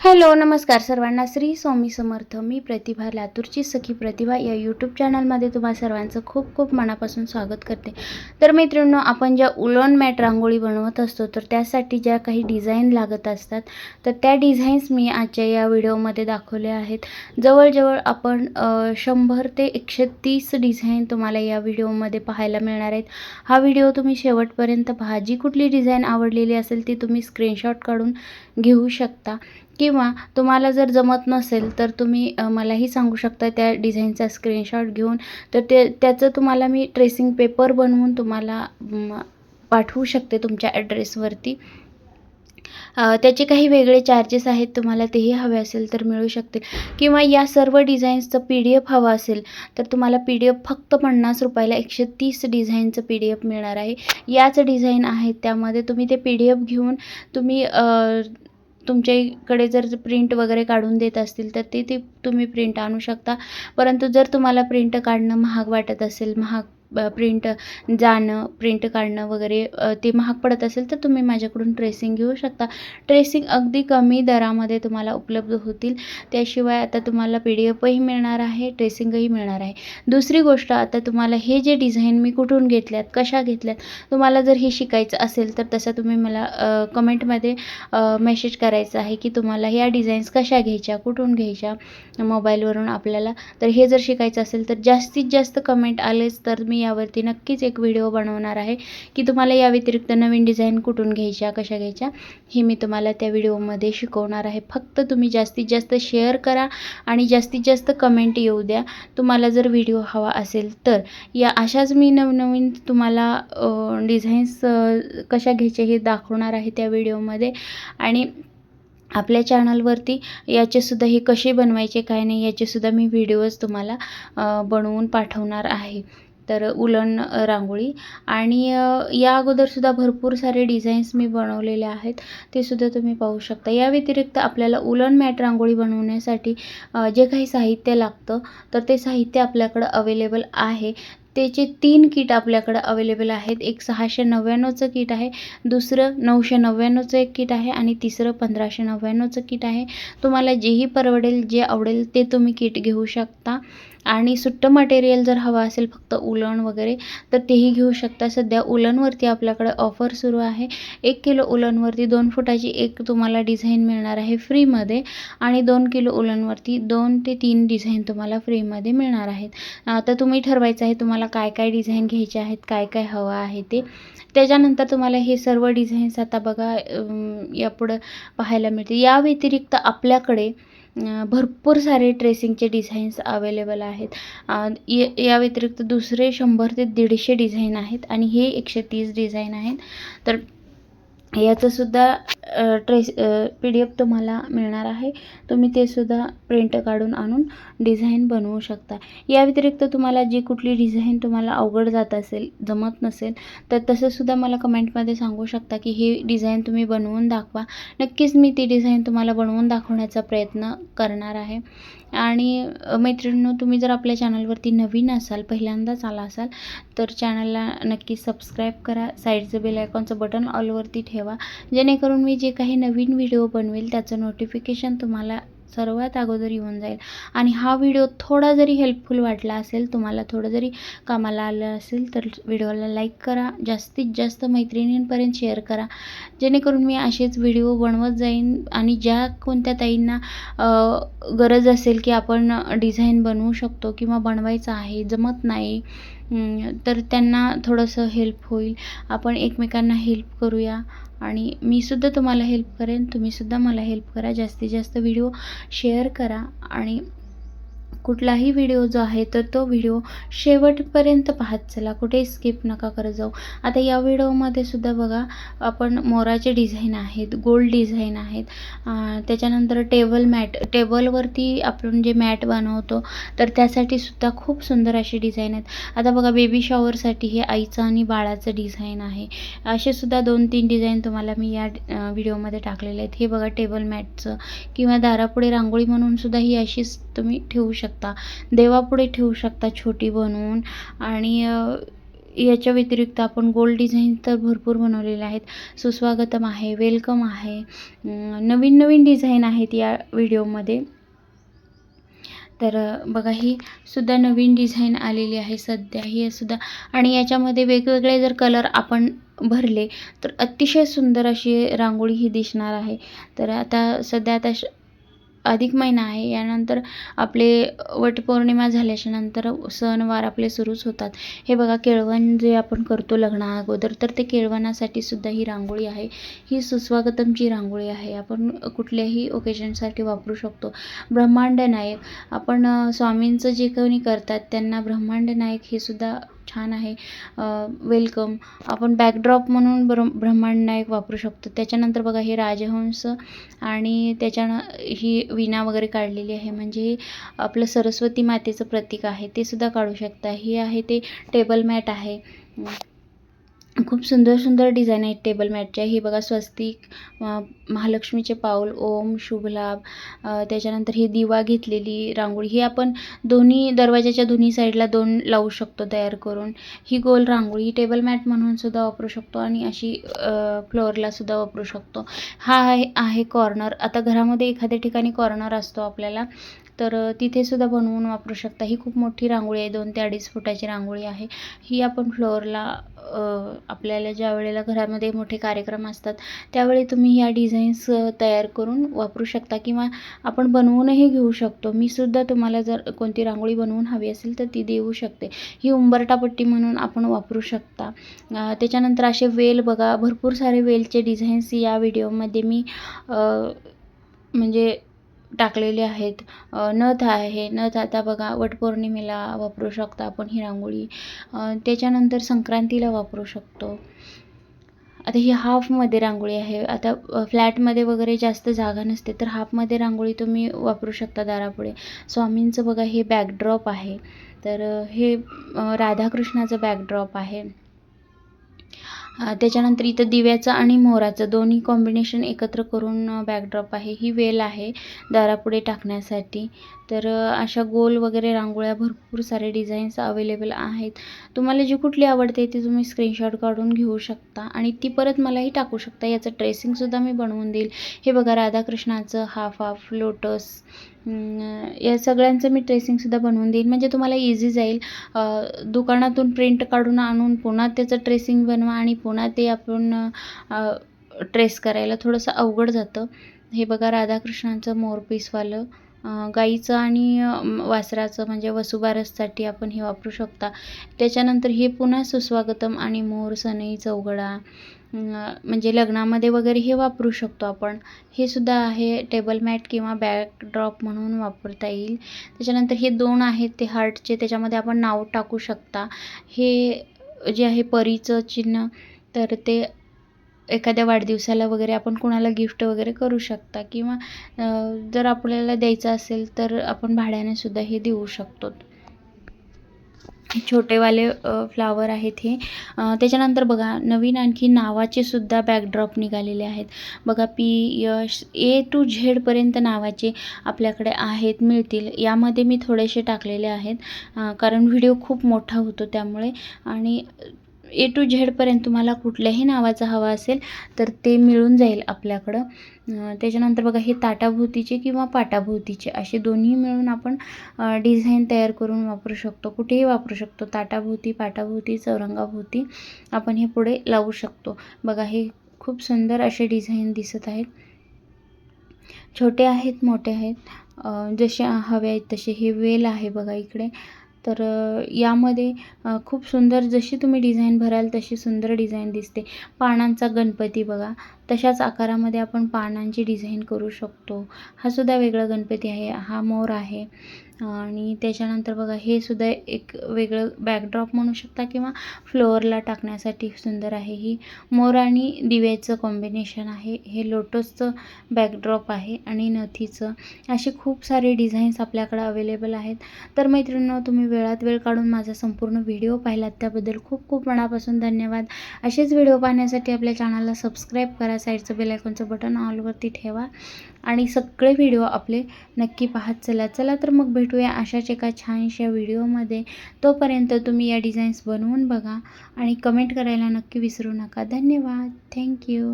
Hello नमस्कार सर्वांना. श्री स्वामी समर्थ. मी प्रतिभा, लातूरची सखी प्रतिभा या यूट्यूब चॅनलमध्ये तुम्हा सर्वांचं खूप खूप मनापासून स्वागत करते. तर मैत्रिणींनो, आपण ज्या उलन मॅट रांगोळी बनवत असतो तर त्यासाठी ज्या काही डिझाईन लागत असतात तर त्या डिझाईन्स मी आजच्या या व्हिडिओमध्ये दाखवल्या आहेत. जवळजवळ आपण 100 ते 130 डिझाईन तुम्हाला या व्हिडिओमध्ये पाहायला मिळणार आहेत. हा व्हिडिओ तुम्ही शेवटपर्यंत पहा. जी कुठली डिझाईन आवडलेली असेल ती तुम्ही स्क्रीनशॉट काढून घेऊ शकता किंवा तुम्हाला जर जमत नसेल तर तुम्ही मलाही सांगू शकता त्या डिझाईनचा स्क्रीनशॉट घेऊन. तर त्याचं तुम्हाला मी ट्रेसिंग पेपर बनवून तुम्हाला पाठवू शकते तुमच्या ॲड्रेसवरती. त्याचे काही वेगळे चार्जेस आहेत, तुम्हाला तेही हवे असेल तर मिळू शकतील. किंवा या सर्व डिझाईन्सचं PDF हवं असेल तर तुम्हाला PDF फक्त 50 रुपयाला 130 डिझाईनचं PDF मिळणार आहे. याच डिझाईन आहेत, त्यामध्ये तुम्ही ते PDF घेऊन तुम्ही तुमच्याकडे जर प्रिंट वगैरे काढून देत असतील तर ते तुम्ही प्रिंट आणू शकता. परंतु जर तुम्हाला प्रिंट काढणं महाग वाटत असेल, प्रिंट प्रिंट काढणं वगैरे ते महाग पडत असेल तर तुम्ही माझ्याकडून ट्रेसिंग घेऊ शकता. ट्रेसिंग अगदी कमी दरामध्ये तुम्हाला उपलब्ध होतील. त्याशिवाय आता तुम्हाला PDF ही मिळणार आहे, ट्रेसिंगही मिळणार आहे. दुसरी गोष्ट, आता तुम्हाला हे जे डिझाईन मी कुठून घेतल्यात, कशा घेतल्यात, तुम्हाला जर हे शिकायचं असेल तर तसं तुम्ही मला कमेंटमध्ये मेसेज करायचा आहे की तुम्हाला ह्या डिझाईन्स कशा घ्यायच्या, कुठून घ्यायच्या मोबाईलवरून आपल्याला. तर हे जर शिकायचं असेल तर जास्तीत जास्त कमेंट आलेच तर मी यावरती नक्कीच एक व्हिडिओ बनवणार आहे की तुम्हाला या व्यतिरिक्त नवीन डिझाईन कुठून घ्यायच्या, कशा घ्यायच्या, हे मी तुम्हाला त्या व्हिडिओमध्ये शिकवणार आहे. फक्त तुम्ही जास्तीत जास्त शेअर करा आणि जास्तीत जास्त कमेंट येऊ द्या तुम्हाला जर व्हिडिओ हवा असेल तर. या अशाच मी नवनवीन तुम्हाला डिझाईन्स कशा घ्यायचे हे दाखवणार आहे त्या व्हिडिओमध्ये. आणि आपल्या चॅनलवरती याचेसुद्धा हे कसे बनवायचे काय नाही याचेसुद्धा मी व्हिडिओज तुम्हाला बनवून पाठवणार आहे. तर उलन रांगोळी आणि या अगोदरसुद्धा भरपूर सारे डिझाईन्स मी बनवलेले आहेत, ते सुद्धा तुम्ही पाहू शकता. या व्यतिरिक्त आपल्याला उलन मॅट रांगोळी बनवण्यासाठी जे काही साहित्य लागतं तर ते साहित्य आपल्याकडं अवेलेबल आहे. त्याचे 3 किट आपल्याकडं अवेलेबल आहेत. एक 699चं किट आहे, दुसरं 999चं एक किट आहे आणि तिसरं 1599चं किट आहे. तुम्हाला जेही परवडेल, जे आवडेल ते तुम्ही किट घेऊ शकता. आणि सुट्टं मटेरियल जर हवं असेल फक्त उलन वगैरे तर तेही घेऊ शकता. सध्या उलनवरती आपल्याकडे ऑफर सुरू आहे. 1 किलो उलनवरती 2 फुटाची एक तुम्हाला डिझाईन मिळणार आहे फ्रीमध्ये आणि 2 किलो उलनवरती 2 ते 3 डिझाईन तुम्हाला फ्रीमध्ये मिळणार आहेत. तर तुम्ही ठरवायचं आहे तुम्हाला काय काय डिझाईन घ्यायचे आहेत, काय काय हवं आहे ते. त्याच्यानंतर तुम्हाला हे सर्व डिझाईन्स आता बघा यापुढं पाहायला मिळते. या व्यतिरिक्त आपल्याकडे भरपूर सारे ट्रेसिंगचे डिझाईन्स अवेलेबल आहेत. या व्यतिरिक्त दुसरे 100 ते 150 डिझाईन आहेत आणि हे 130 डिझाईन आहेत. तर याचंसुद्धा PDF तुम्हाला मिळणार आहे. तुम्ही ते सुद्धा प्रिंट काढून आणून डिझाईन बनवू शकता. या व्यतिरिक्त तुम्हाला जी कुठली डिझाईन तुम्हाला अवघड जात असेल, जमत नसेल तर तसंसुद्धा मला कमेंटमध्ये सांगू शकता की ही डिझाईन तुम्ही बनवून दाखवा. नक्कीच मी ती डिझाईन तुम्हाला बनवून दाखवण्याचा प्रयत्न करणार आहे. आणि मैत्रिणींनो, तुम्ही जर आपल्या चॅनलवरती नवीन असाल, पहिल्यांदाच आला असाल तर चॅनलला नक्की सबस्क्राईब करा. साईडचं बेल आयकॉनचं बटन ऑलवरती ठेवा, जेणेकरून मी जे काही नवीन व्हिडिओ बनवेल त्याचं नोटिफिकेशन तुम्हाला सर्वात अगोदर येऊन जाईल. आणि हा व्हिडिओ थोडा जरी हेल्पफुल वाटला असेल, तुम्हाला थोडं जरी कामाला आलं असेल तर व्हिडिओला लाईक करा, जास्तीत जास्त मैत्रिणींपर्यंत शेअर करा, जेणेकरून मी असेच व्हिडिओ बनवत जाईन. आणि ज्या कोणत्या ताईंना गरज असेल की आपण डिझाईन बनवू शकतो किंवा बनवायचं आहे, जमत नाही, तर त्यांना थोडंसं हेल्प होईल. आपण एकमेकांना हेल्प करूया आणि मी सुद्धा तुम्हाला हेल्प करेन, तुम्हीसुद्धा मला हेल्प करा. जास्तीत जास्त व्हिडिओ शेअर करा आणि कुठलाही व्हिडिओ जो आहे तर तो व्हिडिओ शेवटपर्यंत पाहत चला, कुठे स्किप नका करत जाऊ. आता या व्हिडिओमध्ये सुद्धा बघा आपण मोराचे डिझाईन आहेत, गोल्ड डिझाईन आहेत, त्याच्यानंतर टेबलवरती आपण जे मॅट बनवतो तर त्यासाठी सुद्धा खूप सुंदर अशी डिझाईन आहेत. आता बघा बेबी शॉवरसाठी हे आईचं आणि बाळाचं डिझाईन आहे. असे सुद्धा 2-3 डिझाईन तुम्हाला मी या व्हिडिओमध्ये टाकलेले आहेत. हे बघा टेबल मॅटचं किंवा दारापुढे रांगोळी म्हणून सुद्धा ही अशीच तुम्ही ठेवू शकता, देवापुढे ठेवू शकता छोटी बनवून. आणि याच्या व्यतिरिक्त आपण गोल्ड डिझाईन तर भरपूर बनवलेले आहेत. सुस्वागतम आहे, वेलकम आहे, नवीन नवीन डिझाईन आहेत या व्हिडिओमध्ये. तर बघा ही सुद्धा नवीन डिझाईन आलेली आहे सध्या ही सुद्धा, आणि याच्यामध्ये वेगवेगळे जर कलर आपण भरले तर अतिशय सुंदर अशी रांगोळी ही दिसणार आहे. तर आता सध्या अधिक महिना आहे, यानंतर आपले वटपौर्णिमा झाल्याच्या नंतर सणवार आपले सुरूच होतात. हे बघा केळवण जे आपण करतो लग्ना अगोदर, तर ते केळवणासाठी सुद्धा ही रांगोळी आहे. ही सुस्वागतमची रांगोळी आहे. आपण कुठल्याही ओकेजनसाठी वापरू शकतो. ब्रह्मांड नायक, आपण स्वामींचं जे कोणी करतात त्यांना ब्रह्मांड नायक हे सुद्धा छान आहे. वेलकम, आपण बॅकड्रॉप म्हणून ब्रह्मांड नायक वापरू शकतो. त्याच्यानंतर बघा हे राजहंस आणि त्याच्यानं ही वीणा वगैरे काढलेली आहे, म्हणजे आपलं सरस्वती मातेचं प्रतीक आहे, ते सुद्धा काढू शकता. ही आहे ते टेबल मॅट आहे. खूप सुंदर सुंदर डिझाईन आहेत टेबल मॅटच्या. ही बघा स्वस्तिक, महालक्ष्मीचे पाऊल, ओम, शुभलाभ, त्याच्यानंतर ही दिवा घेतलेली रांगोळी. ही आपण दोन्ही दरवाजाच्या दोन्ही साईडला 2 लावू शकतो तयार करून. ही गोल रांगोळी टेबल मॅट म्हणून सुद्धा वापरू शकतो आणि अशी फ्लोअरला सुद्धा वापरू शकतो. हा आहे कॉर्नर. आता घरामध्ये एखाद्या ठिकाणी कॉर्नर असतो आपल्याला, तर तिथे सुद्धा बनवून वापरू शकता. ही खूप मोठी रांगोळी आहे, 2 ते 2.5 फुटाची रांगोळी आहे. ही आपण फ्लोअरला आपल्याला ज्या वेळेला घरामध्ये मोठे कार्यक्रम असतात त्यावेळी तुम्ही ह्या डिझाईन्स तयार करून वापरू शकता, किंवा आपण बनवूनही घेऊ शकतो. मी सुद्धा तुम्हाला जर कोणती रांगोळी बनवून हवी असेल तर ती देऊ शकते. ही उंबरटापट्टी म्हणून आपण वापरू शकता. त्याच्यानंतर असे वेल बघा, भरपूर सारे वेलचे डिझाईन्स या व्हिडिओमध्ये मी म्हणजे टाकलेले आहेत. नथ आहे, नथ आता बघा वटपौर्णिमेला वापरू शकता आपण ही रांगोळी. त्याच्यानंतर संक्रांतीला वापरू शकतो. आता ही हाफमध्ये रांगोळी आहे. आता फ्लॅटमध्ये वगैरे जास्त जागा नसते तर हाफमध्ये रांगोळी तुम्ही वापरू शकता दारापुढे. स्वामींचं बघा हे बॅकड्रॉप आहे, तर हे राधाकृष्णाचं बॅकड्रॉप आहे. त्याच्यानंतर इथं दिव्याचं आणि मोराचं दोन्ही कॉम्बिनेशन एकत्र करून बॅकड्रॉप आहे. ही वेल आहे दारापुढे टाकण्यासाठी. तर अशा गोल वगैरे रांगोळ्या भरपूर सारे डिझाईन्स अवेलेबल आहेत. तुम्हाला जी कुठली आवडते ती तुम्ही स्क्रीनशॉट काढून घेऊ शकता आणि ती परत मलाही टाकू शकता. याचं ट्रेसिंगसुद्धा मी बनवून देईल. हे बघा राधाकृष्णाचं हाफ लोटस, या सगळ्यांचं मी ट्रेसिंगसुद्धा बनवून देईन, म्हणजे तुम्हाला इझी जाईल. दुकानातून प्रिंट काढून आणून पुन्हा त्याचं ट्रेसिंग बनवा आणि पुन्हा ते आपण ट्रेस करायला थोडंसं अवघड जातं. हे बघा राधाकृष्णांचं मोरपीसवालं, गाईचं आणि वासराचं म्हणजे वसुबारससाठी आपण हे वापरू शकता. त्याच्यानंतर हे पुन्हा सुस्वागतम आणि मोर, सनई, चौघडा, म्हणजे लग्नामध्ये वगैरे हे वापरू शकतो आपण. हे सुद्धा आहे टेबल मॅट किंवा बॅकड्रॉप म्हणून वापरता येईल. त्याच्यानंतर हे 2 आहेत ते हार्टचे, त्याच्यामध्ये आपण नाव टाकू शकता. हे जे आहे परीचं चिन्ह, तर ते एखाद्या वाढदिवसाला वगैरे आपण कोणाला गिफ्ट वगैरे करू शकता, किंवा जर आपल्याला द्यायचं असेल तर आपण भाड्याने सुद्धा हे देऊ शकतो. छोटेवाले फ्लावर आहेत हे. त्याच्यानंतर बघा नवीन आणखी नावाचे सुद्धा बॅकड्रॉप निघालेले आहेत. बघा यश A to Z पर्यंत नावाचे आपल्याकडे आहेत, मिळतील. यामध्ये मी थोडेसे टाकलेले आहेत कारण व्हिडिओ खूप मोठा होतो त्यामुळे. आणि A to Z पर्यंत तुम्हाला कुठल्याही नावाचा हवा असेल तर ते मिळून जाईल आपल्याकडं. त्याच्यानंतर बघा हे ताटाभोवतीचे किंवा पाटाभोवतीचे असे दोन्ही मिळून आपण डिझाईन तयार करून वापरू शकतो. कुठेही वापरू शकतो. ताटाभोवती, पाटाभोवती, चौरंगाभोवती आपण हे पुढे लावू शकतो. बघा हे खूप सुंदर असे डिझाईन दिसत आहेत. छोटे आहेत, मोठे आहेत, जसे हवे आहेत तसे. हे वेल आहे बघा इकडे. तर यामध्ये खूप सुंदर जशी तुम्ही डिझाईन भराल तशी सुंदर डिझाईन दिसते. पानांचा गणपती बघा, तशाच आकारामध्ये आपण पानांची डिझाईन करू शकतो. हा सुद्धा वेगळा गणपती आहे. हा मोर आहे. आणि त्याच्यानंतर बघा हे सुद्धा एक वेगळं बॅकड्रॉप म्हणू शकता किंवा फ्लोअरला टाकण्यासाठी सुंदर आहे. ही मोर आणि दिव्याचं कॉम्बिनेशन आहे. हे लोटसचं बॅकड्रॉप आहे आणि नथीचं. असे खूप सारे डिझाईन्स आपल्याकडे अवेलेबल आहेत. तर मैत्रिणींनो, तुम्ही वेळात वेळ काढून माझा संपूर्ण व्हिडिओ पाहिलात त्याबद्दल खूप खूप मनापासून धन्यवाद. असेच व्हिडिओ पाहण्यासाठी आपल्या चॅनलला सबस्क्राईब करा, साईडचं बेल आयकॉनचं बटन ऑलवरती ठेवा आणि सगळे व्हिडिओ आपले नक्की पाहत चला. तर मग भेटूया अशाच एका छानशा व्हिडिओमध्ये. तोपर्यंत तुम्ही या डिझाईन्स बनवून बघा आणि कमेंट करायला नक्की विसरू नका. धन्यवाद. थँक्यू.